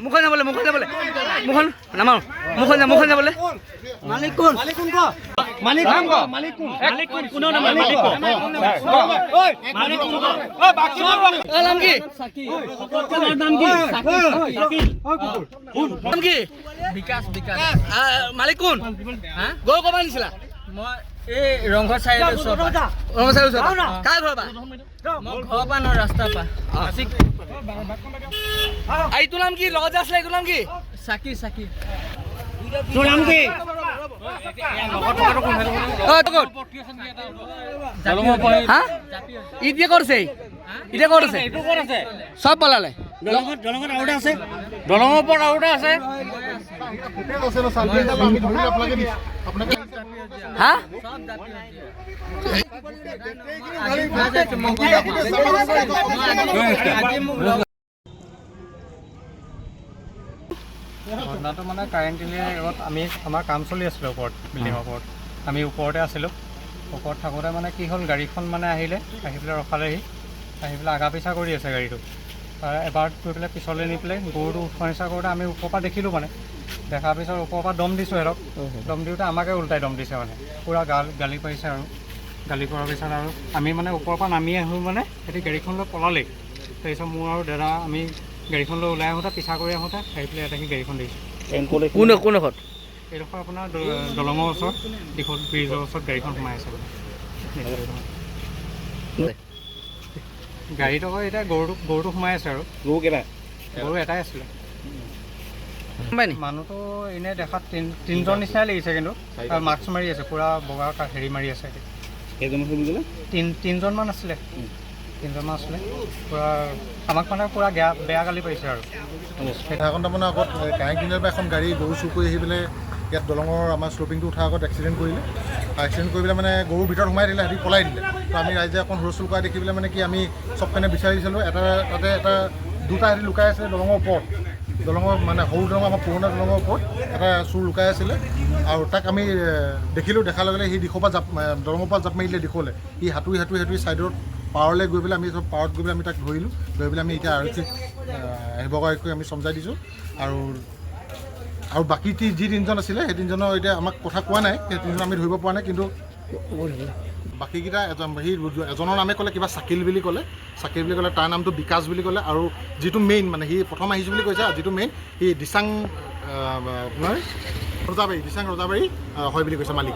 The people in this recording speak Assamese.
মুখন যাবলৈ মুখন নামাৰো মুখন যাবলৈ মালিক কোন মালিক কোন কোন নাম কি বিকাশ মালিক কোন গৰু ক'ব আনিছিলা মই এই ৰংঘৰ চাৰিআলিৰ ওচৰত কাৰ ঘৰৰ পৰা মই ঘৰৰ পৰা নহয় ৰাস্তাৰ পৰা এইটো নাম কি লগত আছিলে এইটো নাম কি চাকি তোৰ নাম কি এতিয়া কৰিছে চব পলালে দলঙত আৰু এটা আছে দলঙৰ ওপৰত আৰু এটা আছে হা ঘটনাটো মানে কাৰেণ্টলি আগত আমি আমাৰ কাম চলি আছিলোঁ ওপৰত বিল্ডিঙৰ ওপৰত আমি ওপৰতে আছিলোঁ ওপৰত থাকোঁতে মানে কি হ'ল গাড়ীখন মানে আহি পেলাই ৰখালেহি আহি পেলাই আগা পিছা কৰি আছে গাড়ীটো এবাৰ গৈ পেলাই পিছলৈ নি পেলাই গৰুটো উঠোৱা নিচা কৰোঁতে আমি ওপৰৰ পৰা দেখিলোঁ মানে দেখাৰ পিছত ওপৰৰ পৰা দম দিছোঁ সিহঁতক দম দিওঁতে আমাকে উল্টাই দম দিছে মানে পূৰা গালি পাৰিছে আৰু গালি কৰাৰ পিছত আৰু আমি মানে ওপৰৰ পৰা নামি আহোঁ মানে সিহঁতি গাড়ীখনলৈ পলালেই তাৰপিছত মোৰ আৰু দাদা আমি গাড়ীখনলৈ ওলাই আহোঁতে পিছা কৰি আহোঁতে আহি পেলাই এটা গাড়ীখন দেখিছোঁ কোন এডোখৰত এইডোখৰ আপোনাৰ দলঙৰ ওচৰত দীঘল ব্ৰিজৰ ওচৰত গাড়ীখন সোমাই আছে গাড়ীত আকৌ এতিয়া গৰুটো সোমাই আছে আৰু গৰু এটাই আছিলে মানুহটো এনেই দেখাত তিনিজন নিচিনাই লাগিছে কিন্তু মাস্ক মাৰি আছে পূৰা বগা হেৰি মাৰি আছে তিনিজনমান আছিলে পূৰা আমাক মানে পূৰা বেয়া গালি পাৰিছে আৰু আধা ঘণ্টামানৰ আগত কাৰেণ্ট পৰা এখন গাড়ী গৰু চুৰ কৰি আহি পেলাই ইয়াত দলঙৰ আমাৰ শ্লপিংটো উঠাৰ আগত এক্সিডেণ্ট কৰিলে এক্সিডেণ্ট কৰি পেলাই মানে গৰুৰ ভিতৰত সোমাই দিলে সিহঁতি পলাই দিলে তো আমি ৰাইজে অকণ হুলস্থুল কৰা দেখি পেলাই মানে কি আমি চব কাৰণে বিচাৰিছিলোঁ দুটা সিহঁতি লুকাই আছিলে দলঙৰ ওপৰত দলঙৰ মানে সৰু দলঙৰ আমাৰ পুৰণা দলঙৰ ওপৰত এটা চুৰ লুকাই আছিলে আৰু তাক আমি দেখিলোঁ দেখাৰ লগে লগে সি দিশৰ পৰা দলঙৰ পৰা জাপ মাৰি দিলে দিশলৈ সি সাঁতুৰি ছাইডত পাৱাৰলৈ গৈ পেলাই আমি চব পাৱাৰত গৈ পেলাই আমি তাক ধৰিলোঁ ধৰি পেলাই আমি এতিয়া আৰক্ষীক আহিবগৈ আমি চমজাই দিছোঁ আৰু বাকী যি তিনিজন আছিলে সেই তিনিজনৰ এতিয়া আমাক কথা কোৱা নাই সেই তিনিজন আমি ধৰিব পৰা নাই কিন্তু বাকীকেইটা এজনৰ নামে ক'লে কিবা চাকিল বুলি ক'লে তাৰ নামটো বিকাশ বুলি ক'লে আৰু যিটো মেইন মানে সি প্ৰথম আহিছোঁ বুলি কৈছে আৰু যিটো মেইন সি দিচাং আপোনাৰ দিচাং ৰজাবাৰী হয় বুলি কৈছে মালিক